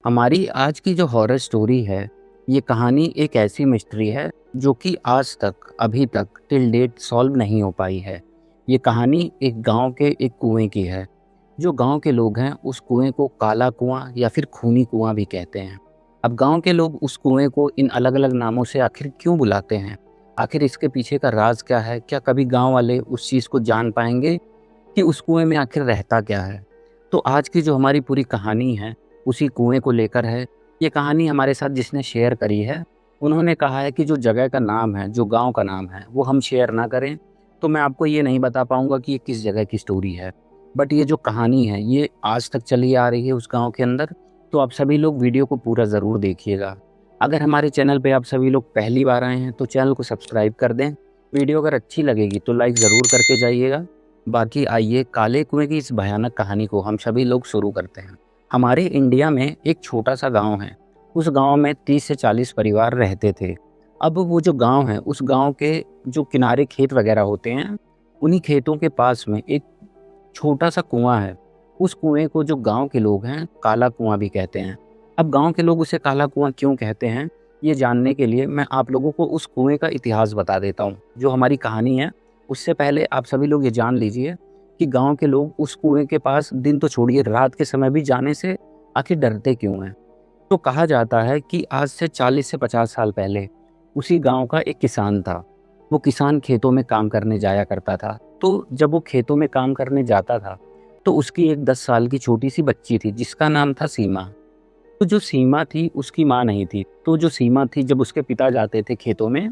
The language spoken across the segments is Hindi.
हमारी आज की जो हॉरर स्टोरी है, ये कहानी एक ऐसी मिस्ट्री है जो कि आज तक, अभी तक टिल डेट सॉल्व नहीं हो पाई है। ये कहानी एक गाँव के एक कुएँ की है। जो गाँव के लोग हैं, उस कुएँ को काला कुआँ या फिर खूनी कुआँ भी कहते हैं। अब गाँव के लोग उस कुएँ को इन अलग-अलग नामों से आखिर क्यों बुलाते हैं? आखिर इसके पीछे का राज़ क्या है? क्या कभी गाँव वाले उस चीज़ को जान पाएँगे कि उस कुएँ में आखिर रहता क्या है? तो आज की जो हमारी पूरी कहानी है, उसी कुएँ को लेकर है। ये कहानी हमारे साथ जिसने शेयर करी है, उन्होंने कहा है कि जो जगह का नाम है, जो गाँव का नाम है, वो हम शेयर ना करें। तो मैं आपको ये नहीं बता पाऊँगा कि ये किस जगह की स्टोरी है। बट ये जो कहानी है, ये आज तक चली आ रही है उस गाँव के अंदर। तो आप सभी लोग वीडियो को पूरा ज़रूर देखिएगा। अगर हमारे चैनल पे आप सभी लोग पहली बार आए हैं, तो चैनल को सब्सक्राइब कर दें। वीडियो अगर अच्छी लगेगी, तो लाइक ज़रूर करके जाइएगा। बाकी आइए काले कुएँ की इस भयानक कहानी को हम सभी लोग शुरू करते हैं। हमारे इंडिया में एक छोटा-सा गाँव है। उस गाँव में 30 से 40 परिवार रहते थे। अब वो जो गाँव है, उस गाँव के जो किनारे खेत वगैरह होते हैं, उन्हीं खेतों के पास में एक छोटा-सा कुआँ है। उस कुएँ को जो गाँव के लोग हैं, काला कुआँ भी कहते हैं। अब गाँव के लोग उसे काला कुआँ क्यों कहते हैं, ये जानने के लिए मैं आप लोगों को उस कुएँ का इतिहास बता देता हूँ। जो हमारी कहानी है, उससे पहले आप सभी लोग ये जान लीजिए कि गाँव के लोग उस कुएँ के पास दिन तो छोड़िए, रात के समय भी जाने से आखिर डरते क्यों हैं? तो कहा जाता है कि आज से 40 से 50 साल पहले उसी गाँव का एक किसान था। वो किसान खेतों में काम करने जाया करता था। तो जब वो खेतों में काम करने जाता था, तो उसकी एक 10 साल की छोटी-सी बच्ची थी जिसका नाम था सीमा। तो जो सीमा थी उसकी माँ नहीं थी। तो जो सीमा थी जब उसके पिता जाते थे खेतों में,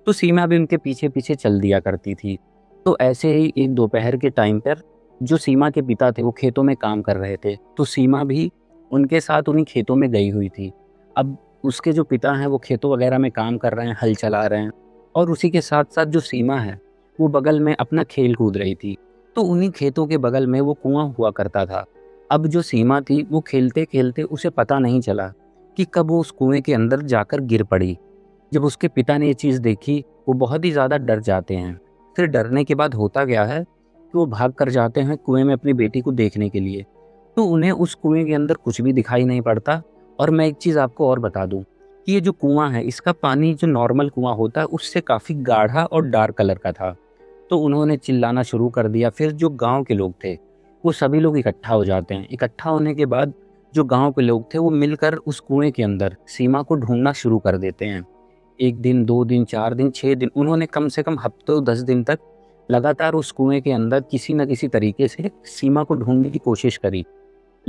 तो सीमा भी उनके पीछे-पीछे चल दिया करती थी। तो ऐसे ही एक दोपहर के टाइम पर जो सीमा के पिता थे वो खेतों में काम कर रहे थे। तो सीमा भी उनके साथ उन्हीं खेतों में गई हुई थी। अब उसके जो पिता हैं वो खेतों वगैरह में काम कर रहे हैं, हल चला रहे हैं और उसी के साथ-साथ जो सीमा है, वो बगल में अपना खेल कूद रही थी। तो उन्हीं खेतों के बगल में वो कुआँ हुआ करता था। अब जो सीमा थी वो खेलते-खेलते उसे पता नहीं चला कि कब वो उस कुएँ के अंदर जाकर गिर पड़ी। जब उसके पिता ने ये चीज़ देखी, वो बहुत ही ज़्यादा डर जाते हैं। फिर डरने के बाद होता क्या है कि वो भाग कर जाते हैं कुएँ में अपनी बेटी को देखने के लिए। तो उन्हें उस कुएँ के अंदर कुछ भी दिखाई नहीं पड़ता। और मैं एक चीज़ आपको और बता दूँ कि ये जो कुआँ है, इसका पानी जो नॉर्मल कुआँ होता है, उससे काफ़ी गाढ़ा और डार्क कलर का था। तो उन्होंने चिल्लाना शुरू कर दिया। फिर जो गाँव के लोग थे, वो सभी लोग इकट्ठा हो जाते हैं। इकट्ठा होने के बाद जो गाँव के लोग थे, वो मिलकर उस कुएँ के अंदर सीमा को ढूँढना शुरू कर देते हैं। 1 दिन, 2 दिन, 4 दिन, 6 दिन, उन्होंने कम से कम हफ्तों 10 दिन तक लगातार उस कुएँ के अंदर किसी न किसी तरीके से सीमा को ढूँढने की कोशिश करी।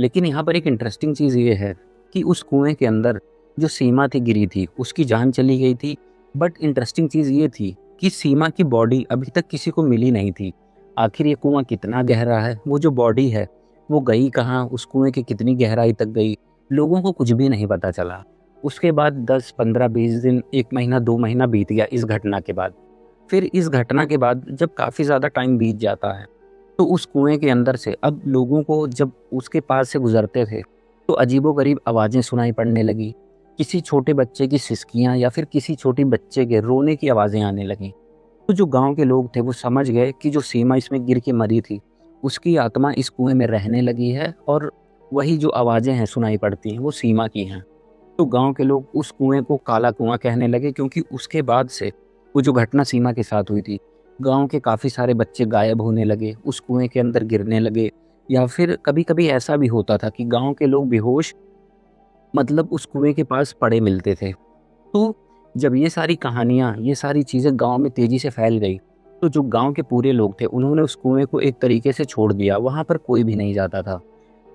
लेकिन यहाँ पर एक इंटरेस्टिंग चीज़ ये है कि उस कुएँ के अंदर जो सीमा थी गिरी थी, उसकी जान चली गई थी। बट इंटरेस्टिंग चीज़ ये थी कि सीमा की बॉडी अभी तक किसी को मिली नहीं थी। आखिर ये कुआँ कितना गहरा है, वो जो बॉडी है, वो गई कहाँ, उस कुएँ की कितनी गहराई तक गई, लोगों को कुछ भी नहीं पता चला। उसके बाद 10, 15, 20 दिन, 1 महीना, 2 महीना बीत गया इस घटना के बाद। फिर इस घटना के बाद जब काफ़ी ज़्यादा टाइम बीत जाता है, तो उस कुएँ के अंदर से अब लोगों को जब उसके पास से गुज़रते थे, तो अजीबो-गरीब आवाज़ें सुनाई पड़ने लगी। किसी छोटे बच्चे की सिसकियाँ या फिर किसी छोटी बच्चे के रोने की आवाज़ें आने लगीं। तो जो गाँव के लोग थे वो समझ गए कि जो सीमा इसमें गिर के मरी थी, उसकी आत्मा इस कुएँ में रहने लगी है और वही जो आवाज़ें हैं सुनाई पड़ती हैं, वो सीमा की हैं। तो गाँव के लोग उस कुएँ को काला कुआँ कहने लगे, क्योंकि उसके बाद से वो जो घटना सीमा के साथ हुई थी, गाँव के काफ़ी सारे बच्चे गायब होने लगे, उस कुएँ के अंदर गिरने लगे या फिर कभी-कभी ऐसा भी होता था कि गाँव के लोग बेहोश मतलब उस कुएँ के पास पड़े मिलते थे। तो जब ये सारी कहानियाँ, ये सारी चीज़ें गाँव में तेज़ी से फैल गई, तो जो गाँव के पूरे लोग थे, उन्होंने उस कुएँ को एक तरीके से छोड़ दिया, वहाँ पर कोई भी नहीं जाता था।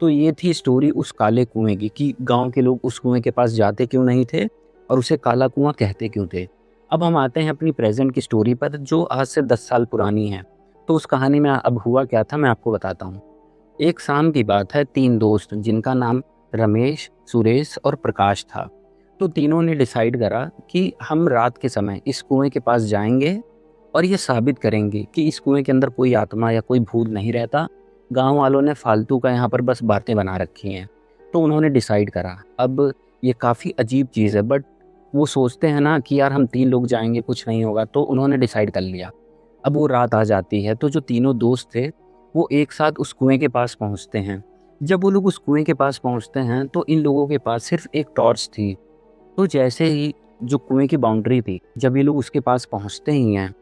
तो ये थी स्टोरी उस काले कुएँ की कि गाँव के लोग उस कुएँ के पास जाते क्यों नहीं थे और उसे काला कुआँ कहते क्यों थे। अब हम आते हैं अपनी प्रेज़ेंट की स्टोरी पर, जो आज से 10 साल पुरानी है। तो उस कहानी में अब हुआ क्या था, मैं आपको बताता हूँ। एक शाम की बात है, 3 दोस्त जिनका नाम रमेश, सुरेश और प्रकाश था। तो तीनों ने डिसाइड करा कि हम रात के समय इस कुएँ के पास जाएँगे और ये साबित करेंगे कि इस कुएँ के अंदर कोई आत्मा या कोई भूत नहीं रहता। गाँव वालों ने फालतू का यहाँ पर बस बातें बना रखी हैं। तो उन्होंने डिसाइड करा। अब ये काफ़ी अजीब चीज़ है, बट वो सोचते हैं ना कि यार हम 3 लोग जाएँगे, कुछ नहीं होगा, तो उन्होंने डिसाइड कर लिया। अब वो रात आ जाती है, तो जो तीनों दोस्त थे, वो एक साथ उस कुएँ के पास पहुँचते हैं। जब वो लोग उस कुएँ के पास पहुँचते हैं तो इन लोगों के पास सिर्फ़ एक टॉर्च थी। तो जैसे ही जो कुएँ की बाउंड्री थी, जब ये लोग उसके पास पहुँचते ही हैं,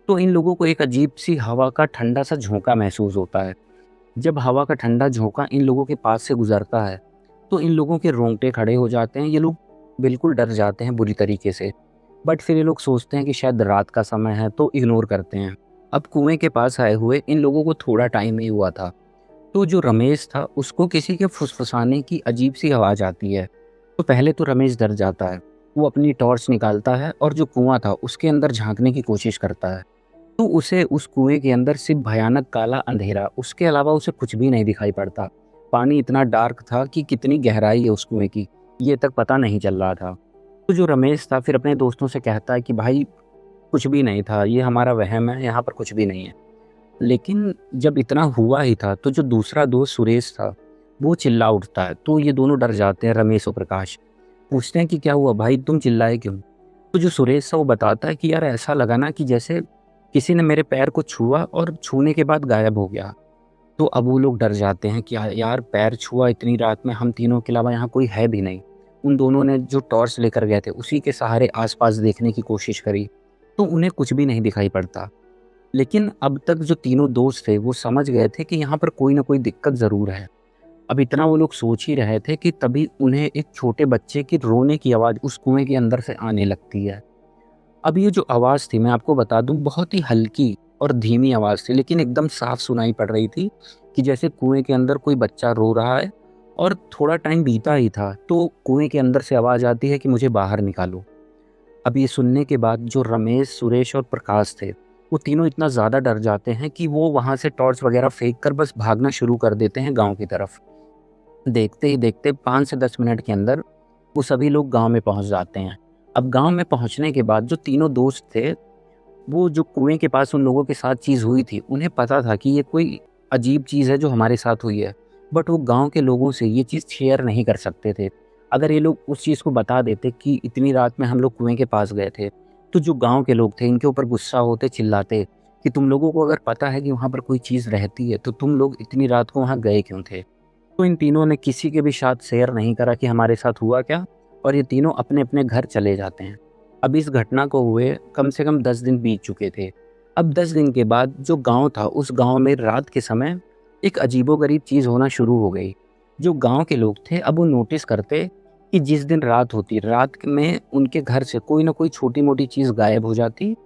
तो इन लोगों को एक अजीब-सी हवा का ठंडा-सा झोंका महसूस होता है। जब हवा का ठंडा झोंका इन लोगों के पास से गुज़रता है, तो इन लोगों के रोंगटे खड़े हो जाते हैं। ये लोग बिल्कुल डर जाते हैं बुरी तरीके से। बट फिर ये लोग सोचते हैं कि शायद रात का समय है, तो इग्नोर करते हैं। अब कुएँ के पास आए हुए इन लोगों को थोड़ा टाइम ही हुआ था। तो जो रमेश था, उसको किसी के फुसफुसाने की अजीब-सी आवाज़ आती है। तो पहले तो रमेश डर जाता है। वो अपनी टॉर्च निकालता है और जो कुआँ था, उसके अंदर झाँकने की कोशिश करता है। तो उसे उस कुएँ के अंदर सिर्फ़ भयानक काला अंधेरा, उसके अलावा उसे कुछ भी नहीं दिखाई पड़ता। पानी इतना डार्क था कि कितनी गहराई है उस कुएँ की, ये तक पता नहीं चल रहा था। तो जो रमेश था फिर अपने दोस्तों से कहता है कि भाई कुछ भी नहीं था, ये हमारा वहम है, यहाँ पर कुछ भी नहीं है। लेकिन जब इतना हुआ ही था, तो जो दूसरा दोस्त सुरेश था, वो चिल्ला उठता है। तो ये दोनों डर जाते हैं, रमेश और प्रकाश। पूछते हैं कि क्या हुआ भाई, तुम चिल्लाए क्यों? तो जो सुरेश था वो बताता है कि यार ऐसा लगा ना कि जैसे किसी ने मेरे पैर को छुआ और छूने के बाद गायब हो गया। तो अब वो लोग डर जाते हैं कि यार पैर छुआ इतनी रात में, हम तीनों के अलावा यहाँ कोई है भी नहीं। उन दोनों ने जो टॉर्च लेकर गए थे, उसी के सहारे आस-पास देखने की कोशिश करी, तो उन्हें कुछ भी नहीं दिखाई पड़ता। लेकिन अब तक जो तीनों दोस्त थे, वो समझ गए थे कि यहाँ पर कोई न कोई दिक्कत ज़रूर है। अब इतना वो लोग सोच ही रहे थे कि तभी उन्हें एक छोटे बच्चे की रोने की आवाज़ उस कुएँ के अंदर से आने लगती है। अब ये जो आवाज़ थी, मैं आपको बता दूँ, बहुत ही हल्की और धीमी आवाज़ थी, लेकिन एकदम साफ सुनाई पड़ रही थी कि जैसे कुएँ के अंदर कोई बच्चा रो रहा है। और थोड़ा टाइम बीता ही था, तो कुएँ के अंदर से आवाज़ आती है कि मुझे बाहर निकालो। अब ये सुनने के बाद जो रमेश, सुरेश और प्रकाश थे, वो तीनों इतना ज़्यादा डर जाते हैं कि वो वहाँ से टॉर्च वगैरह फेंक कर बस भागना शुरू कर देते हैं गाँव की तरफ। देखते ही देखते 5 से 10 मिनट के अंदर वो सभी लोग गाँव में पहुँच जाते हैं। अब गाँव में पहुँचने के बाद जो तीनों दोस्त थे, वो जो कुएँ के पास उन लोगों के साथ चीज़ हुई थी, उन्हें पता था कि ये कोई अजीब चीज़ है जो हमारे साथ हुई है। बट वो गाँव के लोगों से ये चीज़ शेयर नहीं कर सकते थे। अगर ये लोग उस चीज़ को बता देते कि इतनी रात में हम लोग कुएँ के पास गए थे, तो जो गाँव के लोग थे इनके ऊपर गुस्सा होते, चिल्लाते कि तुम लोगों को अगर पता है कि वहाँ पर कोई चीज़ रहती है, तो तुम लोग इतनी रात को वहाँ गए क्यों थे? तो इन तीनों ने किसी के भी साथ शेयर नहीं करा कि हमारे साथ हुआ क्या, और ये तीनों अपने-अपने घर चले जाते हैं। अब इस घटना को हुए कम से कम 10 दिन बीत चुके थे। अब 10 दिन के बाद जो गाँव था, उस गाँव में रात के समय एक अजीबो-गरीब चीज़ होना शुरू हो गई। जो गाँव के लोग थे, अब वो नोटिस करते कि जिस दिन रात होती, रात में उनके घर से कोई न कोई छोटी-मोटी चीज़ गायब हो जाती।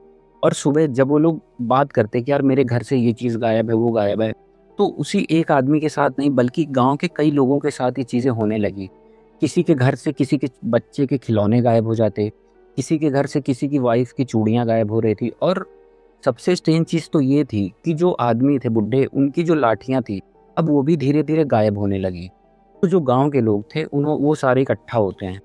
और सुबह जब वो लोग बात करते कि यार मेरे घर से ये चीज़ गायब है, वो गायब है, तो उसी एक आदमी के साथ नहीं बल्कि गाँव के कई लोगों के साथ ये चीज़ें होने लगी। किसी के घर से किसी के बच्चे के खिलौने गायब हो जाते, किसी के घर से किसी की वाइफ़ की चूड़ियाँ गायब हो रही थी, और सबसे स्ट्रेंज चीज़ तो ये थी कि जो आदमी थे बुड्ढे, उनकी जो लाठियाँ थी, अब वो भी धीरे-धीरे गायब होने लगी। तो जो गाँव के लोग थे वो सारे इकट्ठा होते हैं।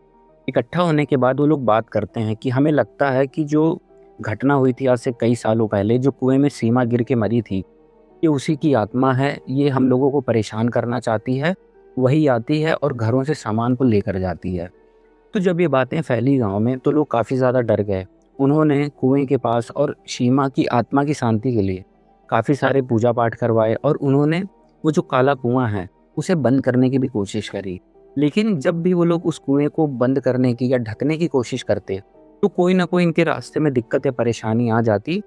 इकट्ठा होने के बाद वो लोग बात करते हैं कि हमें लगता है कि जो घटना हुई थी आज से कई सालों पहले, जो कुएँ में सीमा गिर के मरी थी, ये उसी की आत्मा है, ये हम लोगों को परेशान करना चाहती है। वही आती है और घरों से सामान को लेकर जाती है। तो जब ये बातें फैली गाँव में, तो लोग काफ़ी ज़्यादा डर गए। उन्होंने कुएँ के पास और सीमा की आत्मा की शांति के लिए काफ़ी सारे पूजा पाठ करवाए, और उन्होंने वो जो काला कुआँ है, उसे बंद करने की भी कोशिश करी। लेकिन जब भी वो लोग उस कुएँ को बंद करने की या ढकने की कोशिश करते, तो कोई न कोई इनके रास्ते में दिक्कत या परेशानी आ जाती,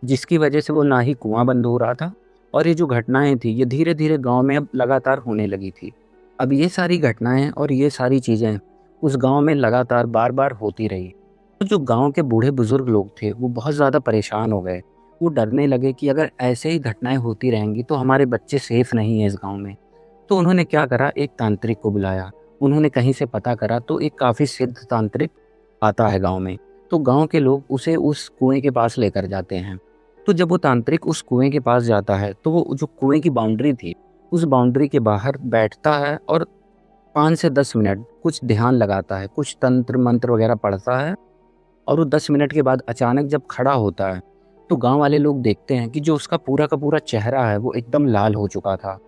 जिसकी वजह से वो ना ही कुआँ बंद हो रहा था, और ये जो घटनाएँ थी, ये धीरे-धीरे गाँव में अब लगातार होने लगी थी। अब ये सारी घटनाएँ और ये सारी चीज़ें उस गाँव में लगातार बार-बार होती रही। तो जो गाँव के बूढ़े-बुज़ुर्ग लोग थे, वो बहुत ज़्यादा परेशान हो गए। वो डरने लगे कि अगर ऐसे ही घटनाएँ होती रहेंगी, तो हमारे बच्चे सेफ़ नहीं हैं इस गाँव में। तो उन्होंने क्या करा, एक तांत्रिक को बुलाया। उन्होंने कहीं से पता करा, तो एक काफ़ी सिद्ध तांत्रिक आता है गाँव में। तो गाँव के लोग उसे उस कुएँ के पास लेकर जाते हैं। तो जब वो तांत्रिक उस कुएँ के पास जाता है, तो वो जो कुएँ की बाउंड्री थी, उस बाउंड्री के बाहर बैठता है और 5 से 10 मिनट कुछ ध्यान लगाता है, कुछ तंत्र-मंत्र वगैरह पढ़ता है, और वो 10 मिनट के बाद अचानक जब खड़ा होता है, तो गाँव वाले लोग देखते हैं कि जो उसका पूरा का पूरा चेहरा है, वो एकदम लाल हो चुका था।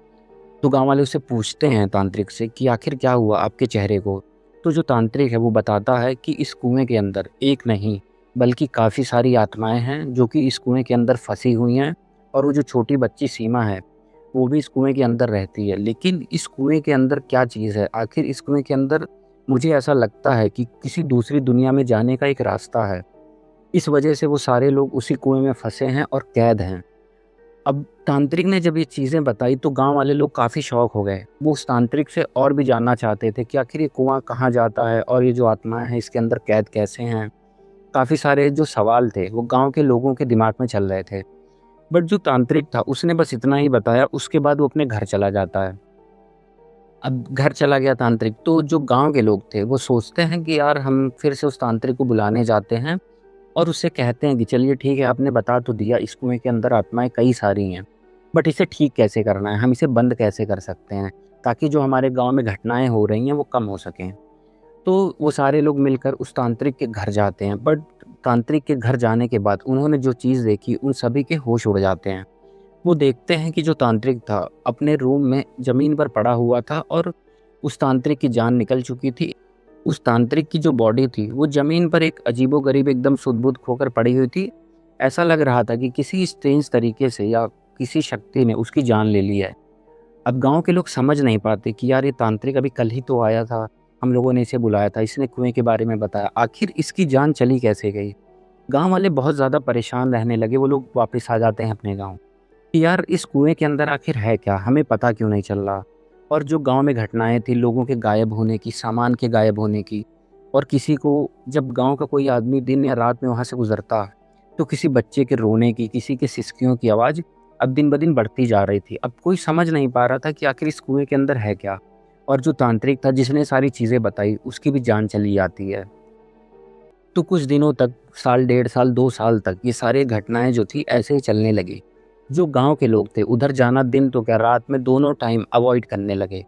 तो गाँव वाले उससे पूछते हैं तांत्रिक से कि आखिर क्या हुआ आपके चेहरे को? तो जो तांत्रिक है वो बताता है कि इस कुएँ के अंदर एक नहीं बल्कि काफ़ी सारी आत्माएँ हैं जो कि इस कुएँ के अंदर फँसी हुई हैं, और वो जो छोटी बच्ची सीमा है, वो भी इस कुएँ के अंदर रहती है। लेकिन इस कुएँ के अंदर क्या चीज़ है? आखिर इस कुएँ के अंदर मुझे ऐसा लगता है कि किसी दूसरी दुनिया में जाने का एक रास्ता है। इस वजह से वो सारे लोग उसी कुएँ में फँसे हैं और कैद हैं। अब तांत्रिक ने जब ये चीज़ें बताई तो गाँव वाले लोग काफ़ी शॉक हो गए। वो उस तांत्रिक से और भी जानना चाहते थे कि आखिर ये कुआँ कहाँ जाता है और ये जो आत्माएँ हैं इसके अंदर कैद कैसे हैं? काफ़ी सारे जो सवाल थे वो गाँव के लोगों के दिमाग में चल रहे थे। बट जो तांत्रिक था उसने बस इतना ही बताया, उसके बाद वो अपने घर चला जाता है। अब घर चला गया तांत्रिक, तो जो गाँव के लोग थे वो सोचते हैं कि यार हम फिर से उस तांत्रिक को बुलाने जाते हैं और उससे कहते हैं कि चलिए ठीक है, आपने बता तो दिया इस कुएँ के अंदर आत्माएँ कई सारी हैं, बट इसे ठीक कैसे करना है? हम इसे बंद कैसे कर सकते हैं? ताकि जो हमारे गाँव में घटनाएँ हो रही हैं वो कम हो सकें। तो वो सारे लोग मिलकर उस तांत्रिक के घर जाते हैं, बट तांत्रिक के घर जाने के बाद उन्होंने जो चीज़ देखी उन सभी के होश उड़ जाते हैं। वो देखते हैं कि जो तांत्रिक था अपने रूम में ज़मीन पर पड़ा हुआ था और उस तांत्रिक की जान निकल चुकी थी। उस तांत्रिक की जो बॉडी थी वो ज़मीन पर एक अजीबो-गरीब एकदम सुध-बुध खोकर पड़ी हुई थी। ऐसा लग रहा था कि किसी स्ट्रेंज तरीके से या किसी शक्ति ने उसकी जान ले ली है। अब गाँव के लोग समझ नहीं पाते कि यार ये तांत्रिक अभी कल ही तो आया था, हम लोगों ने इसे बुलाया था, इसने कुएँ के बारे में बताया, आखिर इसकी जान चली कैसे गई? गाँव वाले बहुत ज़्यादा परेशान रहने लगे, वो लोग वापस आ जाते हैं अपने गाँव। कि यार इस कुएँ के अंदर आखिर है क्या? हमें पता क्यों नहीं चल रहा? और जो गाँव में घटनाएँ थी लोगों के गायब होने की, सामान के गायब होने की और किसी को जब गाँव का कोई आदमी दिन या रात में वहाँ से गुज़रता, तो किसी बच्चे के रोने की, किसी के सिसकियों की आवाज़ अब दिन-ब-दिन बढ़ती जा रही थी। अब कोई समझ नहीं पा रहा था कि आखिर इस कुएँ के अंदर है क्या? और जो तांत्रिक था जिसने सारी चीज़ें बताई, उसकी भी जान चली जाती है। तो कुछ दिनों तक, साल, डेढ़ साल, 2 साल तक ये सारी घटनाएँ जो थी ऐसे ही चलने लगी। जो गाँव के लोग थे उधर जाना दिन तो क्या रात में दोनों टाइम अवॉइड करने लगे।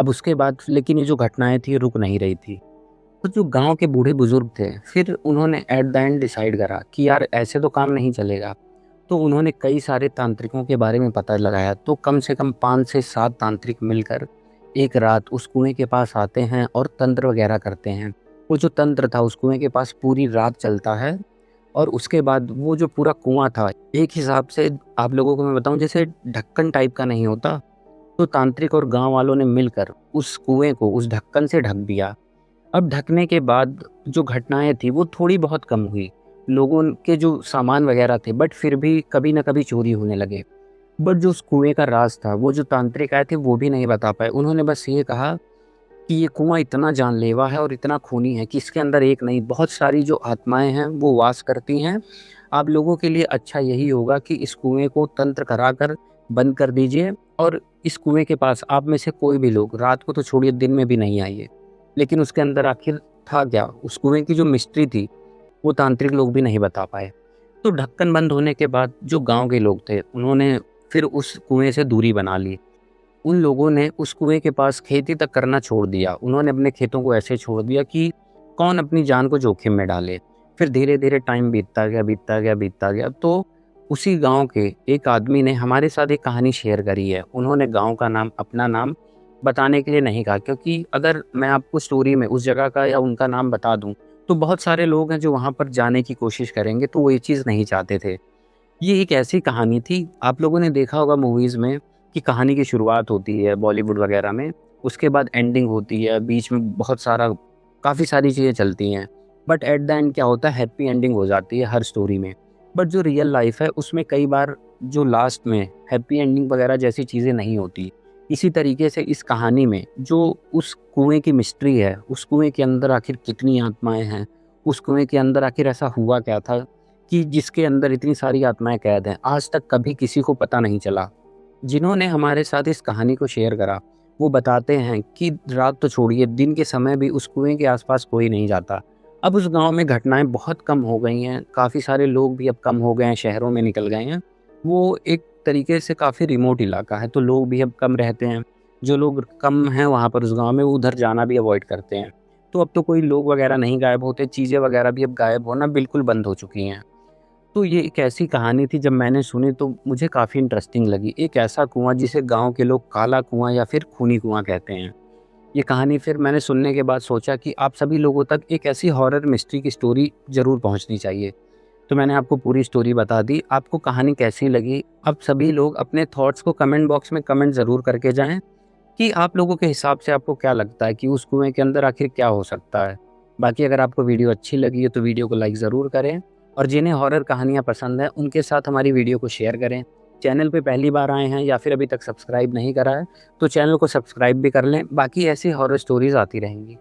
अब उसके बाद लेकिन ये जो घटनाएँ थी रुक नहीं रही थी। तो जो गाँव के बूढ़े-बुज़ुर्ग थे फिर उन्होंने एट द एंड डिसाइड करा कि यार ऐसे तो काम नहीं चलेगा। तो उन्होंने कई सारे तांत्रिकों के बारे में पता लगाया, तो कम से कम 5 से 7 तांत्रिक मिलकर एक रात उस कुएँ के पास आते हैं और तंत्र वगैरह करते हैं। वो जो तंत्र था उस कुएँ के पास पूरी रात चलता है और उसके बाद वो जो पूरा कुआँ था, एक हिसाब से आप लोगों को मैं बताऊँ जैसे ढक्कन टाइप का नहीं होता, तो तांत्रिक और गाँव वालों ने मिलकर उस कुएँ को उस ढक्कन से ढक दिया। अब ढकने के बाद जो घटनाएँ थी वो थोड़ी बहुत कम हुई। लोगों के जो सामान वगैरह थे बट फिर भी कभी न कभी चोरी होने लगे। बट जो उस कुएँ का राज़ था, वो जो तांत्रिक आए थे वो भी नहीं बता पाए। उन्होंने बस ये कहा कि ये कुआँ इतना जानलेवा है और इतना खूनी है कि इसके अंदर एक नहीं बहुत सारी जो आत्माएँ हैं वो वास करती हैं। आप लोगों के लिए अच्छा यही होगा कि इस कुएँ को तंत्र कराकर बंद कर दीजिए और इस कुएँ के पास आप में से कोई भी लोग रात को तो छोड़िए दिन में भी नहीं आइए। लेकिन उसके अंदर आखिर था क्या? उस कुएँ की जो मिस्ट्री थी वो तांत्रिक लोग भी नहीं बता पाए। तो ढक्कन बंद होने के बाद जो गाँव के लोग थे उन्होंने फिर उस कुएँ से दूरी बना ली। उन लोगों ने उस कुएँ के पास खेती तक करना छोड़ दिया। उन्होंने अपने खेतों को ऐसे छोड़ दिया कि कौन अपनी जान को जोखिम में डाले। फिर धीरे-धीरे टाइम बीतता गया, बीतता गया, बीतता गया। तो उसी गाँव के एक आदमी ने हमारे साथ एक कहानी शेयर करी है। उन्होंने गाँव का नाम, अपना नाम बताने के लिए नहीं कहा क्योंकि अगर मैं आपको स्टोरी में उस जगह का या उनका नाम बता दूँ, तो बहुत सारे लोग हैं जो वहाँ पर जाने की कोशिश करेंगे, तो वो ये चीज़ नहीं चाहते थे। ये एक ऐसी कहानी थी, आप लोगों ने देखा होगा मूवीज़ में कि कहानी की शुरुआत होती है बॉलीवुड वगैरह में, उसके बाद एंडिंग होती है, बीच में बहुत सारा काफ़ी सारी चीज़ें चलती हैं। बट एट द एंड क्या होता है हैप्पी एंडिंग हो जाती है हर स्टोरी में। बट जो रियल लाइफ़ है उसमें कई बार जो लास्ट में हैप्पी एंडिंग वगैरह जैसी चीज़ें नहीं होती। इसी तरीके से इस कहानी में जो उस कुएँ की मिस्ट्री है, उस कुएँ के अंदर आखिर कितनी आत्माएँ हैं, उस कुएँ के अंदर आखिर ऐसा हुआ क्या था कि जिसके अंदर इतनी सारी आत्माएँ कैद हैं, आज तक कभी किसी को पता नहीं चला। जिन्होंने हमारे साथ इस कहानी को शेयर करा, वो बताते हैं कि रात तो छोड़िए, दिन के समय भी उस कुएँ के आस-पास कोई नहीं जाता। अब उस गाँव में घटनाएँ बहुत कम हो गई हैं, काफ़ी सारे लोग भी अब कम हो गए हैं, शहरों में निकल गए हैं। वो एक तरीके से काफ़ी रिमोट इलाका है, तो लोग भी अब कम रहते हैं। जो लोग कम हैं वहाँ पर उस गाँव में, वो उधर जाना भी अवॉइड करते हैं। तो अब तो कोई लोग वगैरह नहीं गायब होते, चीज़ें वगैरह भी अब गायब होना बिल्कुल बंद हो चुकी हैं। तो ये एक ऐसी कहानी थी जब मैंने सुनी तो मुझे काफ़ी इंटरेस्टिंग लगी। एक ऐसा कुआँ जिसे गाँव के लोग काला कुआँ या फिर खूनी कुआँ कहते हैं। ये कहानी फिर मैंने सुनने के बाद सोचा कि आप सभी लोगों तक एक ऐसी हॉरर मिस्ट्री की स्टोरी ज़रूर पहुँचनी चाहिए। तो मैंने आपको पूरी स्टोरी बता दी। आपको कहानी कैसी लगी? अब सभी लोग अपने थॉट्स को कमेंट बॉक्स में कमेंट ज़रूर करके जाएँ कि आप लोगों के हिसाब से आपको क्या लगता है कि उस कुएँ के अंदर आखिर क्या हो सकता है। बाकी अगर आपको वीडियो अच्छी लगी है तो वीडियो को लाइक ज़रूर करें और जिन्हें हॉरर कहानियाँ पसंद हैं उनके साथ हमारी वीडियो को शेयर करें। चैनल पे पहली बार आए हैं या फिर अभी तक सब्सक्राइब नहीं करा है तो चैनल को सब्सक्राइब भी कर लें। बाकी ऐसी हॉरर स्टोरीज़ आती रहेंगी।